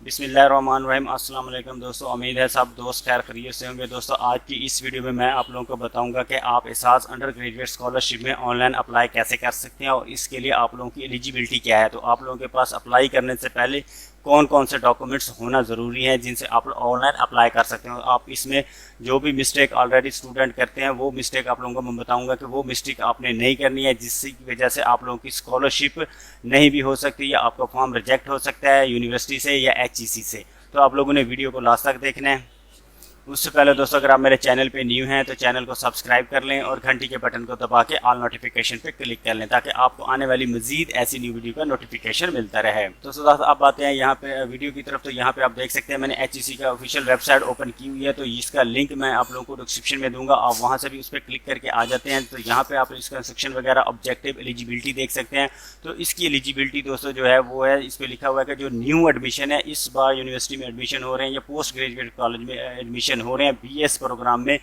बिस्मिल्लाहिर्रहमानिर्रहीम। अस्सलाम वालेकुम दोस्तों, उम्मीद है सब दोस्त खैर खैरियत से होंगे। दोस्तों आज की इस वीडियो में मैं आप लोगों को बताऊंगा कि आप एहसास अंडर ग्रेजुएट स्कॉलरशिप में ऑनलाइन अप्लाई कैसे कर सकते हैं और इसके लिए आप लोगों की एलिजिबिलिटी क्या है। तो आप लोगों के पास अप्लाई करने से पहले कौन कौन से डॉक्यूमेंट्स होना ज़रूरी है जिनसे आप ऑनलाइन अप्लाई कर सकते हैं। आप इसमें जो भी मिस्टेक ऑलरेडी स्टूडेंट करते हैं वो मिस्टेक आप लोगों को मैं बताऊंगा कि वो मिस्टेक आपने नहीं करनी है, जिसकी वजह से आप लोगों की स्कॉलरशिप नहीं भी हो सकती या आपका फॉर्म रिजेक्ट हो सकता है यूनिवर्सिटी से या HEC से। तो आप लोगों ने वीडियो को लास्ट तक देखना है। उससे पहले दोस्तों अगर आप मेरे चैनल पे न्यू हैं तो चैनल को सब्सक्राइब कर लें और घंटी के बटन को दबा के ऑल नोटिफिकेशन पे क्लिक कर लें ताकि आपको आने वाली मजीद ऐसी न्यू वीडियो का नोटिफिकेशन मिलता रहे। तो दोस्तों आप आते हैं यहाँ पे वीडियो की तरफ। तो यहाँ पे आप देख सकते हैं मैंने HEC का ऑफिशियल वेबसाइट ओपन की हुई है, तो इसका लिंक मैं आप लोगों को डिस्क्रिप्शन में दूंगा, आप वहाँ से भी उस पर क्लिक करके आ जाते हैं। तो यहाँ पे आप इसका सेक्शन वगैरह ऑब्जेक्टिव एलिजिबिलिटी देख सकते हैं। तो इसकी एलिजिबिलिटी दोस्तों जो है वो है, इस पर लिखा हुआ है कि जो न्यू एडमिशन है, इस बार यूनिवर्सिटी में एडमिशन हो रहे हैं या पोस्ट ग्रेजुएट कॉलेज में एडमिशन हो रहे हैं BS प्रोग्राम में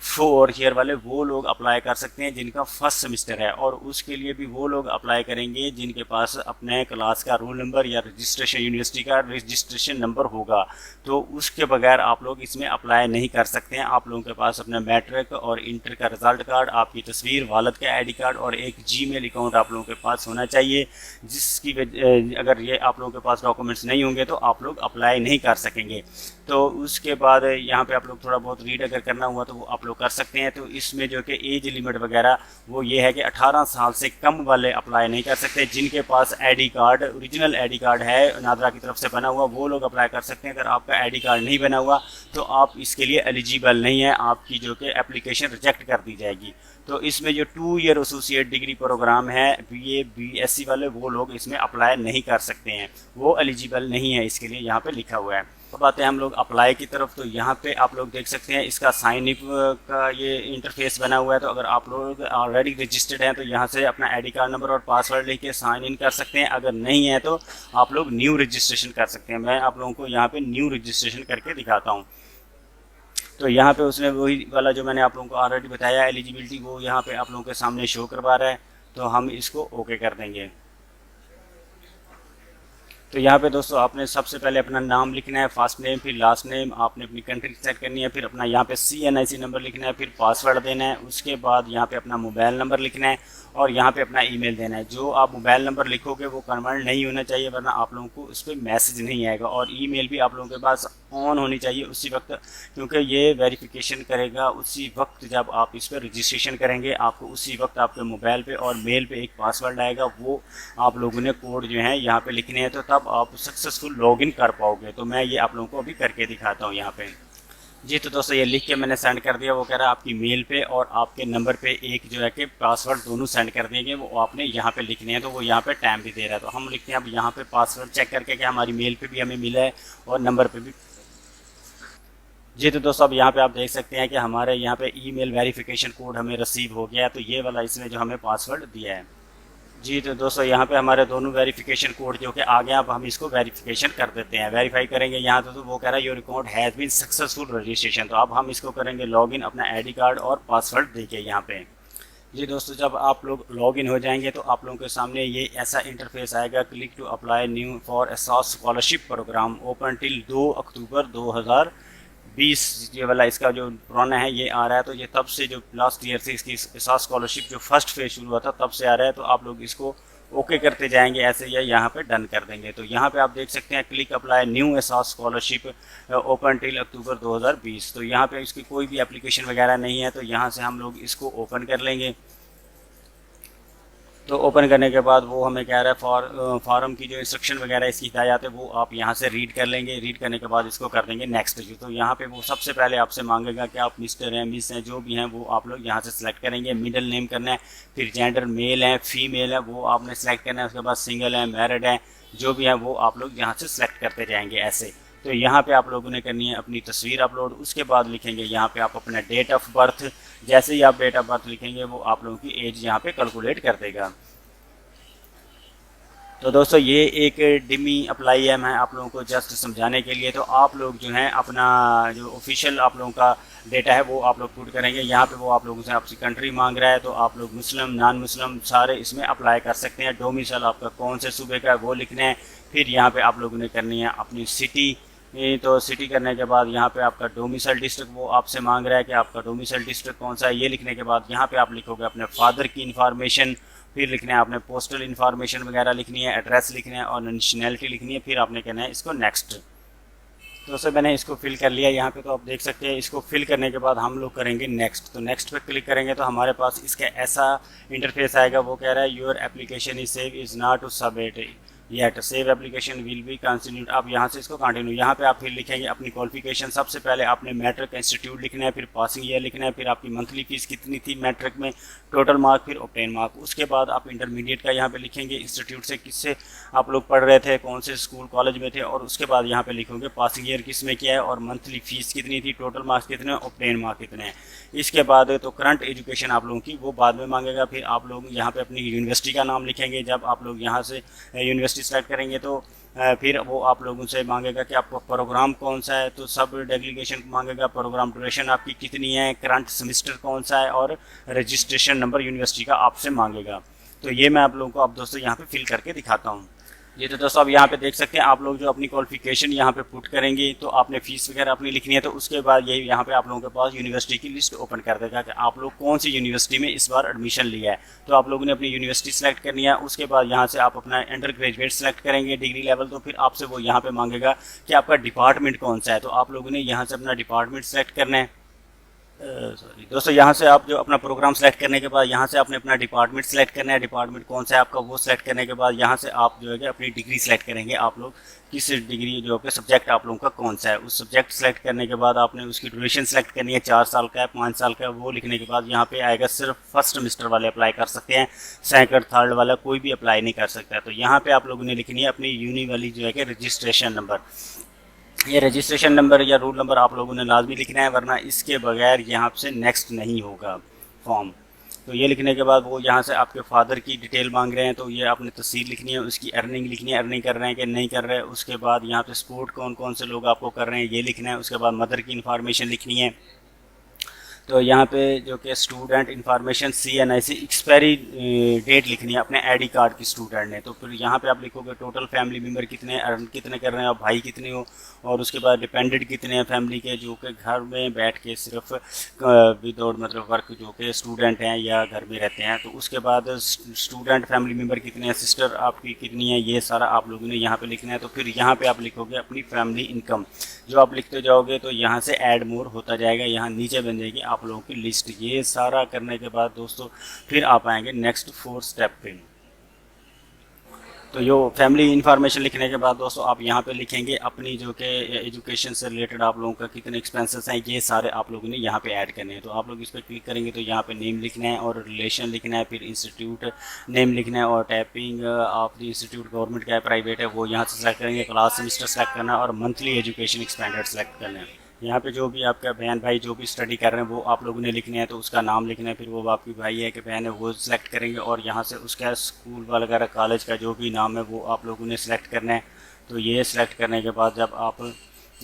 4 ईयर वाले, वो लोग अप्लाई कर सकते हैं जिनका फर्स्ट सेमेस्टर है। और उसके लिए भी वो लोग अप्लाई करेंगे जिनके पास अपने क्लास का रोल नंबर या रजिस्ट्रेशन यूनिवर्सिटी का रजिस्ट्रेशन नंबर होगा। तो उसके बगैर आप लोग इसमें अप्लाई नहीं कर सकते हैं। आप लोगों के पास अपना मैट्रिक और इंटर का रिजल्ट कार्ड, आपकी तस्वीर, वालद का ID कार्ड और एक Gmail अकाउंट आप लोगों के पास होना चाहिए। जिसकी अगर ये आप लोगों के पास डॉक्यूमेंट्स नहीं होंगे तो आप लोग अप्लाई नहीं कर सकेंगे। तो उसके बाद यहाँ पे आप लोग थोड़ा बहुत रीड अगर करना हुआ तो वो आप लोग कर सकते हैं। तो इसमें जो कि एज लिमिट वगैरह वो ये है कि 18 साल से कम वाले अप्लाई नहीं कर सकते। जिनके पास ID card, original ID card है नादरा की तरफ से बना हुआ, वो लोग अप्लाई कर सकते हैं। अगर आपका ID कार्ड नहीं बना हुआ तो आप इसके लिए एलिजिबल नहीं है, आपकी जो कि एप्लीकेशन रिजेक्ट कर दी जाएगी। तो इसमें जो 2 ईयर एसोसिएट डिग्री प्रोग्राम है BA BSc वाले, वो लोग इसमें अप्लाई नहीं कर सकते हैं, वो एलिजिबल नहीं है इसके लिए, यहाँ पे लिखा हुआ है। अब आते हैं हम लोग अप्लाई की तरफ। तो यहाँ पे आप लोग देख सकते हैं इसका साइन इन का ये इंटरफेस बना हुआ है। तो अगर आप लोग ऑलरेडी रजिस्टर्ड हैं तो यहाँ से अपना ID कार्ड नंबर और पासवर्ड लेके साइन इन कर सकते हैं। अगर नहीं है तो आप लोग न्यू रजिस्ट्रेशन कर सकते हैं। मैं आप लोगों को यहाँ पे न्यू रजिस्ट्रेशन करके दिखाता हूँ। तो यहाँ पे उसने वही वाला जो मैंने आप लोगों को ऑलरेडी बताया एलिजिबिलिटी, वो यहाँ पे आप लोगों के सामने शो करवा रहा है। तो हम इसको ओके कर देंगे। तो यहाँ पे दोस्तों आपने सबसे पहले अपना नाम लिखना है, फर्स्ट नेम, फिर लास्ट नेम, आपने अपनी कंट्री सेट करनी है, फिर अपना यहाँ पे CNIC नंबर लिखना है, फिर पासवर्ड देना है। उसके बाद यहाँ पे अपना मोबाइल नंबर लिखना है और यहाँ पे अपना ईमेल देना है। जो आप मोबाइल नंबर लिखोगे वो कन्वर्ट नहीं होना चाहिए, वरना आप लोगों को उस पर मैसेज नहीं आएगा। और ईमेल भी आप लोगों के पास ऑन होनी चाहिए उसी वक्त, क्योंकि ये वेरिफिकेशन करेगा उसी वक्त जब आप इस पर रजिस्ट्रेशन करेंगे। आपको उसी वक्त आपके मोबाइल पे और मेल पे एक पासवर्ड आएगा, वो आप लोगों ने कोड जो है यहाँ पे लिखने हैं, तो तब आप सक्सेसफुल लॉगिन कर पाओगे। तो मैं ये आप लोगों को अभी करके दिखाता हूँ यहाँ पे। जी तो दोस्तों ये लिख के मैंने सेंड कर दिया। वो कह रहा है आपकी मेल पे और आपके नंबर पे एक जो है कि पासवर्ड दोनों सेंड कर देंगे, वो आपने यहाँ पे लिखने हैं। तो वो यहाँ पे टाइम भी दे रहा है, तो हम लिखते हैं अब यहाँ पे पासवर्ड चेक करके कि हमारी मेल पे भी हमें मिला है और नंबर पे भी। जी तो दोस्तों अब यहाँ पे आप देख सकते हैं कि हमारे यहाँ पे ईमेल वेरिफिकेशन कोड हमें रिसीव हो गया है। तो ये वाला इसने जो हमें पासवर्ड दिया है। जी तो दोस्तों यहाँ पे हमारे दोनों वेरिफिकेशन कोड जो कि आ गया, अब हम इसको वेरिफिकेशन कर देते हैं। वेरीफाई करेंगे यहाँ तो वो कह रहा है your account has been successful registration. तो अब हम इसको करेंगे लॉगिन अपना ID कार्ड और पासवर्ड देके यहाँ पे। जी दोस्तों जब आप लोग लॉगिन हो जाएंगे तो आप लोगों के सामने ये ऐसा इंटरफेस आएगा, click to apply new for Ehsaas scholarship programme open till 2 October 2020। ये वाला इसका जो पुराना है ये आ रहा है। तो ये तब से जो लास्ट ईयर से इसकी एहसास स्कॉलरशिप जो फर्स्ट फेज शुरू हुआ था तब से आ रहा है। तो आप लोग इसको ओके करते जाएंगे ऐसे, या यहाँ पे डन कर देंगे। तो यहाँ पे आप देख सकते हैं क्लिक अप्लाई न्यू एहसास स्कॉलरशिप ओपन टिल अक्टूबर 2020। तो यहाँ पे इसकी कोई भी एप्लीकेशन वगैरह नहीं है, तो यहाँ से हम लोग इसको ओपन कर लेंगे। तो ओपन करने के बाद वो हमें कह रहा है फॉर्म की जो इंस्ट्रक्शन वगैरह इसकी हिदायत है वो आप यहाँ से रीड कर लेंगे। रीड करने के बाद इसको कर देंगे नेक्स्ट। तो यहाँ पे वो सबसे पहले आपसे मांगेगा कि आप मिस्टर हैं, मिस हैं, जो भी हैं वो आप लोग यहाँ से सिलेक्ट करेंगे। मिडिल नेम करना है, फिर जेंडर मेल है फीमेल है वो आपने सेलेक्ट करना है। उसके बाद सिंगल है, मैरिड है, जो भी है वो आप लोग यहाँ से सिलेक्ट करते जाएंगे ऐसे। तो यहाँ पे आप लोगों ने करनी है अपनी तस्वीर अपलोड। उसके बाद लिखेंगे यहाँ पे आप अपना डेट ऑफ बर्थ। जैसे ही आप डेट ऑफ बर्थ लिखेंगे वो आप लोगों की एज यहाँ पे कैलकुलेट कर देगा। तो दोस्तों ये एक डिमी अप्लाई है, मैं आप लोगों को जस्ट समझाने के लिए। तो आप लोग जो हैं अपना जो ऑफिशियल आप लोगों का डेटा है वो आप लोग पुट करेंगे। यहाँ पे वो आप लोगों से आपकी कंट्री मांग रहा है, तो आप लोग मुस्लिम नॉन मुस्लिम सारे इसमें अप्लाई कर सकते हैं। डोमिसाइल आपका कौन से सूबे का है वो लिखना है, फिर यहाँ पे आप लोगों ने करनी है अपनी सिटी। तो सिटी करने के बाद यहाँ पे आपका डोमिसाइल डिस्ट्रिक्ट वो आपसे मांग रहा है कि आपका डोमिसाइल डिस्ट्रिक्ट कौन सा है। ये लिखने के बाद यहाँ पे आप लिखोगे अपने फादर की इन्फॉर्मेशन, फिर लिखना है आपने पोस्टल इन्फॉर्मेशन वगैरह लिखनी है, एड्रेस लिखना है और नेशनैलिटी लिखनी है। फिर आपने कहना है इसको नेक्स्ट। तो सर मैंने इसको फिल कर लिया यहाँ पे, तो आप देख सकते हैं इसको फिल करने के बाद हम लोग करेंगे नेक्स्ट। तो नेक्स्ट पे क्लिक करेंगे तो हमारे पास इसका ऐसा इंटरफेस आएगा। वो कह रहा है your application is save is not to submit yet, save application will be continued. अब यहाँ से इसको कंटिन्यू। यहाँ पे आप फिर लिखेंगे अपनी क्वालिफिकेशन। सबसे पहले आपने मैट्रिक इंस्टीट्यूट लिखना है, फिर पासिंग ईयर लिखना है, फिर आपकी मंथली फीस कितनी थी मैट्रिक में, टोटल मार्क, फिर ऑब्टेन मार्क। उसके बाद आप इंटरमीडिएट का यहाँ पे लिखेंगे, इंस्टीट्यूट से किससे आप लोग पढ़ रहे थे, कौन से स्कूल कॉलेज में थे, और उसके बाद यहाँ पे लिखोगे पासिंग ईयर किस में किया है और मंथली फीस कितनी थी, टोटल मार्क्स कितने, ऑब्टेन मार्क कितने हैं। इसके बाद तो करंट एजुकेशन आप लोगों की वो बाद में मांगेगा। फिर आप लोग यहाँ पे अपनी यूनिवर्सिटी का नाम लिखेंगे। जब आप लोग यहाँ से यूनिवर्सिटी सेलेक्ट करेंगे तो फिर वो आप लोगों से मांगेगा कि आपका प्रोग्राम कौन सा है, तो सब डेलीगेशन मांगेगा, प्रोग्राम ड्यूरेशन आपकी कितनी है, करंट सेमेस्टर कौन सा है और रजिस्ट्रेशन नंबर यूनिवर्सिटी का आपसे मांगेगा। तो ये मैं आप लोगों को अब दोस्तों यहाँ पे फिल करके दिखाता हूँ। ये तो दोस्तों अब यहाँ पे देख सकते हैं आप लोग जो अपनी क्वालिफिकेशन यहाँ पे पुट करेंगे तो आपने फीस वगैरह अपनी लिखनी है। तो उसके बाद ये यहाँ पे आप लोगों के पास यूनिवर्सिटी की लिस्ट ओपन कर देगा कि आप लोग कौन सी यूनिवर्सिटी में इस बार एडमिशन लिया है। तो आप लोगों ने अपनी यूनिवर्सिटी सेलेक्ट करनी है। उसके बाद यहाँ से आप अपना अंडर ग्रेजुएट सेलेक्ट करेंगे, डिग्री लेवल। तो फिर आपसे वो यहाँ पे मांगेगा कि आपका डिपार्टमेंट कौन सा है। तो आप लोगों ने यहाँ से अपना डिपार्टमेंट सेलेक्ट करना है। सॉरी दोस्तों, यहाँ से आप जो अपना प्रोग्राम सेलेक्ट करने के बाद यहाँ से आपने अपना डिपार्टमेंट सेलेक्ट करना है। डिपार्टमेंट कौन सा है आपका वो सेलेक्ट करने के बाद यहाँ से आप जो है अपनी डिग्री सेलेक्ट करेंगे। आप लोग किस डिग्री जो आपके सब्जेक्ट आप लोगों का कौन सा है, उस सब्जेक्ट सेलेक्ट करने के बाद आपने उसकी ड्यूरेशन सेलेक्ट करनी है, 4 साल का है, 5 साल का है। वो लिखने के बाद यहाँ पे आएगा सिर्फ फर्स्ट सेमेस्टर वाले अप्लाई कर सकते हैं, सेकंड थर्ड वाला कोई भी अप्लाई नहीं कर सकता है। तो यहाँ पे आप लोगों ने लिखनी है अपनी यूनी वाली जो है कि रजिस्ट्रेशन नंबर। ये रजिस्ट्रेशन नंबर या रूल नंबर आप लोगों ने लाजमी लिखना है, वरना इसके बगैर यहाँ से नेक्स्ट नहीं होगा फॉर्म। तो ये लिखने के बाद वो यहाँ से आपके फादर की डिटेल मांग रहे हैं। तो ये आपने तहसील लिखनी है, उसकी अर्निंग लिखनी है, अर्निंग कर रहे हैं कि नहीं कर रहे हैं। उसके बाद यहाँ पे सपोर्ट कौन कौन से लोग आपको कर रहे हैं ये लिखना है। उसके बाद मदर की इन्फॉर्मेशन लिखनी है। तो यहाँ पे जो कि student information CNIC expiry date लिखनी है अपने आईडी कार्ड की स्टूडेंट ने। तो फिर यहाँ पे आप लिखोगे टोटल फैमिली मेम्बर कितने, अर्न कितने कर रहे हैं और भाई कितने हो, और उसके बाद डिपेंडेंट कितने हैं फैमिली के जो कि घर में बैठ के सिर्फ विदाउट मतलब वर्क जो कि स्टूडेंट हैं या घर में रहते हैं। तो उसके बाद स्टूडेंट फैमिली मेम्बर कितने हैं, सिस्टर आपकी कितनी है, ये सारा आप लोगों ने यहाँ पे लिखना है। तो फिर यहाँ पे आप लिखोगे अपनी फैमिली इनकम। जो आप लिखते जाओगे तो यहाँ से ऐड मोर होता जाएगा, यहाँ नीचे बन जाएगी आप लोगों की लिस्ट। ये सारा करने के बाद दोस्तों फिर आप आएंगे नेक्स्ट 4 स्टेप पे। तो यो फैमिली इन्फॉर्मेशन लिखने के बाद दोस्तों आप यहाँ पे लिखेंगे अपनी जो कि एजुकेशन से रिलेटेड आप लोगों का कितने एक्सपेंसेस हैं, ये सारे आप लोगों ने यहाँ पे ऐड करने हैं। तो आप लोग इस पर क्लिक करेंगे तो यहाँ पे नेम लिखना है और रिलेशन लिखना है, फिर इंस्टीट्यूट नेम लिखना है और typing of the institute government का है प्राइवेट है वो यहाँ से सेलेक्ट करेंगे। क्लास सेमेस्टर सेलेक्ट करना है और मंथली एजुकेशन एक्सपेंडेड सेलेक्ट करना है। यहाँ पे जो भी आपका बहन भाई जो भी स्टडी कर रहे हैं वो आप लोगों ने लिखने हैं। तो उसका नाम लिखना है, फिर वो आपकी भाई है कि बहन है वो सिलेक्ट करेंगे और यहाँ से उसका स्कूल वगैरह कॉलेज का जो भी नाम है वो आप लोगों ने सिलेक्ट करना है। तो ये सिलेक्ट करने के बाद जब आप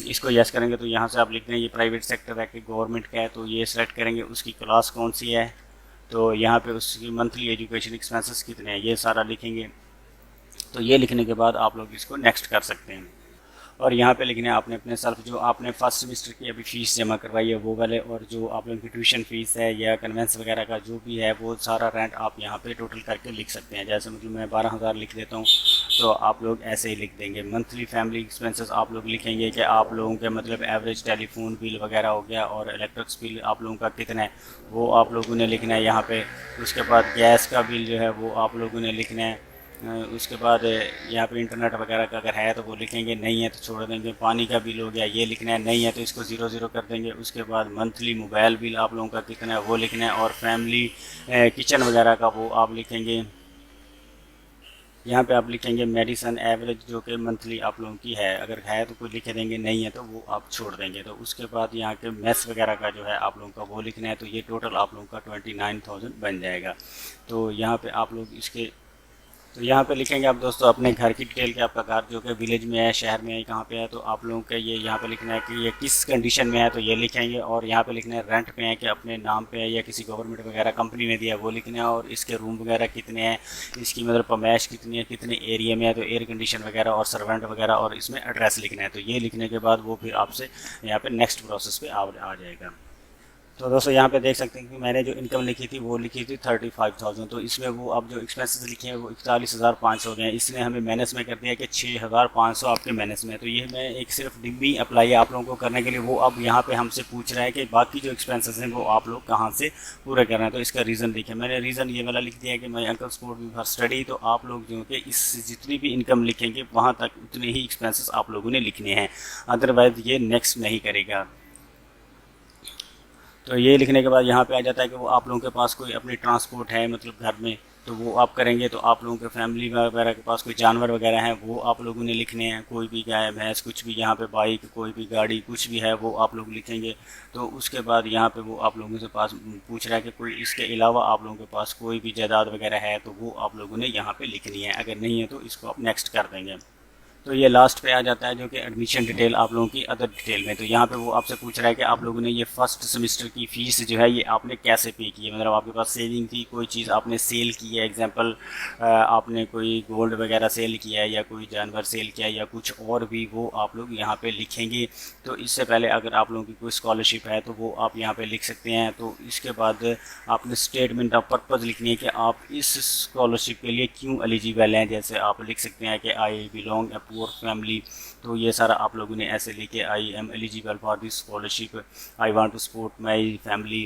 इसको यस करेंगे तो यहाँ से आप लिख दें ये प्राइवेट सेक्टर है कि गवर्नमेंट का है। तो ये सिलेक्ट करेंगे, उसकी क्लास कौन सी है, तो यहाँ पे उसकी मंथली एजुकेशन एक्सपेंसेस कितने हैं ये सारा लिखेंगे। तो ये लिखने के बाद आप लोग इसको नेक्स्ट कर सकते हैं। और यहाँ पे लिखना है आपने अपने सेल्फ जो आपने फर्स्ट सेमेस्टर की अभी फ़ीस जमा करवाई है वो वाले, और जो आप लोगों की ट्यूशन फ़ीस है या कन्वेंस वगैरह का जो भी है वो सारा रेंट आप यहाँ पे टोटल करके लिख सकते हैं। जैसे मतलब मैं 12,000 लिख देता हूँ तो आप लोग ऐसे ही लिख देंगे। मंथली फैमिली एक्सपेंसेस आप लोग लिखेंगे कि आप लोगों के मतलब एवरेज टेलीफोन बिल वगैरह हो गया और इलेक्ट्रिक बिल आप लोगों का कितना है वो आप लोगों ने लिखना है यहाँ पे। उसके बाद गैस का बिल जो है वो आप लोगों ने लिखना है। उसके बाद यहाँ पे इंटरनेट वगैरह का अगर है तो वो लिखेंगे, नहीं है तो छोड़ देंगे। पानी का बिल हो गया ये लिखना है, नहीं है तो इसको 0 कर देंगे। उसके बाद मंथली मोबाइल बिल आप लोगों का कितना है वो लिखना है और फैमिली किचन वगैरह का वो आप लिखेंगे। यहाँ पे आप लिखेंगे मेडिसन एवरेज जो कि मंथली आप लोगों की है, अगर है तो कोई लिख देंगे, नहीं है तो वो आप छोड़ देंगे। तो उसके बाद यहाँ के मेस वगैरह का जो है आप लोगों का वो लिखना है। तो ये टोटल आप लोगों का 29,000 बन जाएगा। तो यहाँ पे आप लोग इसके तो यहाँ पे लिखेंगे आप दोस्तों अपने घर की डिटेल कि आपका घर जो कि विलेज में है, शहर में है, कहाँ पे है, तो आप लोगों का ये यहाँ पे लिखना है कि ये किस कंडीशन में है, तो ये लिखेंगे। और यहाँ पे लिखना है रेंट पे है कि अपने नाम पे है या किसी गवर्नमेंट वगैरह कंपनी ने दिया है वो लिखना है। और इसके रूम वगैरह कितने हैं, इसकी मतलब पमैश कितनी है, कितने एरिया में है, तो एयर कंडीशन वगैरह और सर्वेंट वगैरह, और इसमें एड्रेस लिखना है। तो ये लिखने के बाद वो फिर आपसे यहाँ पे नेक्स्ट प्रोसेस पे आ जाएगा। तो दोस्तों यहाँ पे देख सकते हैं कि मैंने जो इनकम लिखी थी वो लिखी थी 35,000। तो इसमें वो अब जो एक्सपेंसेस लिखे हैं वो 41,500 हो गए हैं। इसने हमें माइनस में कर दिया कि 6,500 आपके माइनस में। तो ये मैं एक सिर्फ डिग्री अप्लाई है आप लोगों को करने के लिए। वो अब यहाँ पे हमसे पूछ रहा है कि बाकी जो एक्सपेंसेस हैं वो आप लोग कहाँ से पूरे कर रहे हैं। तो इसका रीज़न देखिए, मैंने रीज़न ये वाला लिख दिया है कि मैं अंकल सपोर्ट भी फॉर स्टडी। तो आप लोग जो कि इस जितनी भी इनकम लिखेंगे वहाँ तक उतने ही एक्सपेंसेस आप लोगों ने लिखने हैं, अदरवाइज ये नेक्स्ट नहीं करेगा। तो ये लिखने के बाद यहाँ पे आ जाता है कि वो आप लोगों के पास कोई अपनी ट्रांसपोर्ट है मतलब घर में, तो वो आप करेंगे। तो आप लोगों के फैमिली वगैरह के पास कोई जानवर वगैरह हैं वो आप लोगों ने लिखने हैं, कोई भी गाय भैंस कुछ भी, यहाँ पे बाइक कोई भी गाड़ी कुछ भी है वो आप लोग लिखेंगे। तो उसके बाद यहाँ पे वो आप लोगों से पास पूछ रहा है कि कोई इसके अलावा आप लोगों के पास कोई भी जायदाद वगैरह है, तो वो आप लोगों ने यहाँ पे लिखनी है। अगर नहीं है तो इसको आप नेक्स्ट कर देंगे। तो ये लास्ट पे आ जाता है जो कि एडमिशन डिटेल आप लोगों की अदर डिटेल में। तो यहाँ पे वो आपसे पूछ रहा है कि आप लोगों ने ये फर्स्ट सेमेस्टर की फ़ीस जो है ये आपने कैसे पे की है, मतलब आपके पास सेविंग थी, कोई चीज़ आपने सेल की है, एग्जांपल आपने कोई गोल्ड वगैरह सेल किया है या कोई जानवर सेल किया है या कुछ और भी, वो आप लोग यहाँ पे लिखेंगे। तो इससे पहले अगर आप लोगों की कोई स्कॉलरशिप है तो वो आप यहाँ पे लिख सकते हैं। तो इसके बाद आपने स्टेटमेंट ऑफ पर्पज़ लिखनी है कि आप इस स्कॉलरशिप के लिए क्यों एलिजिबल हैं। जैसे आप लिख सकते हैं कि I belong a poor family. तो ये सारा आप लोगों ने ऐसे लिखे, I am eligible for this scholarship, I want to support my family,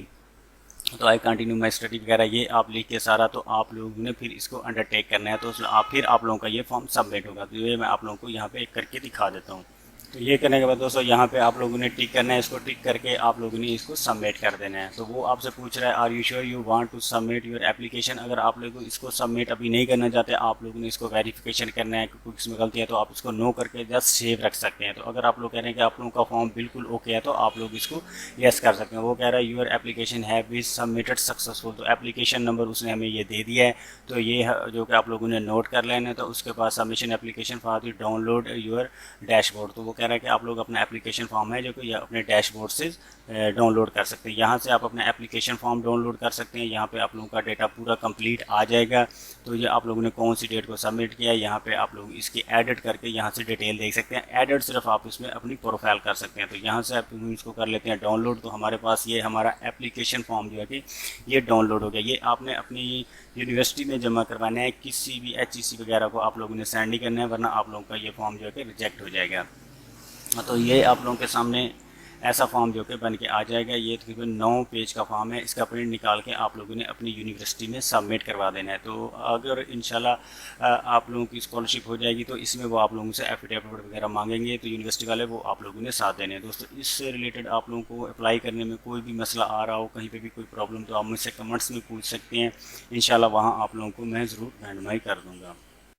तो आई कंटिन्यू माई स्टडी वगैरह, ये आप लिख के सारा तो आप लोगों ने फिर इसको अंडरटेक करना है। तो उसमें फिर आप लोगों का ये फॉर्म सबमिट होगा। तो ये मैं आप लोगों को यहाँ पे एक करके दिखा देता हूँ। तो ये करने के बाद दोस्तों यहाँ पे आप लोगों ने टिक करना है, इसको टिक करके आप लोगों ने इसको सबमिट कर देना है। तो वो आपसे पूछ रहा है are you sure you want to submit your application. अगर आप लोग इसको सबमिट अभी नहीं करना चाहते, आप लोगों ने इसको वेरिफिकेशन करना है क्योंकि इसमें गलती है, तो आप इसको नो करके जस्ट सेव रख सकते हैं। तो अगर आप लोग कह रहे हैं कि आप लोगों का फॉर्म बिल्कुल ओके है तो आप लोग इसको यस कर सकते हैं। वो कह रहा है your application have been submitted successful. तो एप्लीकेशन नंबर उसने हमें ये दे दिया है, तो ये जो कि आप लोगों ने नोट कर लेना है। तो उसके बाद submission application for the download your dashboard. तो वो कह रहा है कि आप लोग अपना एप्लीकेशन फॉर्म है जो कि अपने डैशबोर्ड से डाउनलोड कर सकते हैं। यहाँ से आप अपना एप्लीकेशन फॉर्म डाउनलोड कर सकते हैं। यहाँ पे आप लोगों का डेटा पूरा कंप्लीट आ जाएगा। तो ये आप लोगों ने कौन सी डेट को सबमिट किया है, यहाँ पे आप लोग इसकी एडिट करके यहाँ से डिटेल देख सकते हैं। एडिट सिर्फ आप इसमें अपनी प्रोफाइल कर सकते हैं। तो यहाँ से आप इसको कर लेते हैं डाउनलोड। तो हमारे पास ये हमारा एप्लीकेशन फॉर्म जो है कि ये डाउनलोड हो गया। ये आपने अपनी यूनिवर्सिटी में जमा करवाना है, किसी भी HEC वगैरह को आप लोगों ने सेंड नहीं करना है, वरना आप लोगों का ये फॉर्म जो है कि रिजेक्ट हो जाएगा। तो ये आप लोगों के सामने ऐसा फॉर्म जो कि बन के आ जाएगा। ये तकरीबन 9 पेज का फॉर्म है। इसका प्रिंट निकाल के आप लोगों ने अपनी यूनिवर्सिटी में सबमिट करवा देना है। तो अगर इंशाल्लाह आप लोगों की स्कॉलरशिप हो जाएगी तो इसमें वो आप लोगों से एफिडेविट वगैरह मांगेंगे, तो यूनिवर्सिटी वाले वो आप लोगों ने साथ देने हैं। दोस्तों इससे रिलेटेड आप लोगों को अप्लाई करने में कोई भी मसला आ रहा हो, कहीं पर भी कोई प्रॉब्लम, तो आप मुझसे कमेंट्स में पूछ सकते हैं। इंशाल्लाह वहाँ आप लोगों को मैं ज़रूर रहनुमाई कर दूँगा।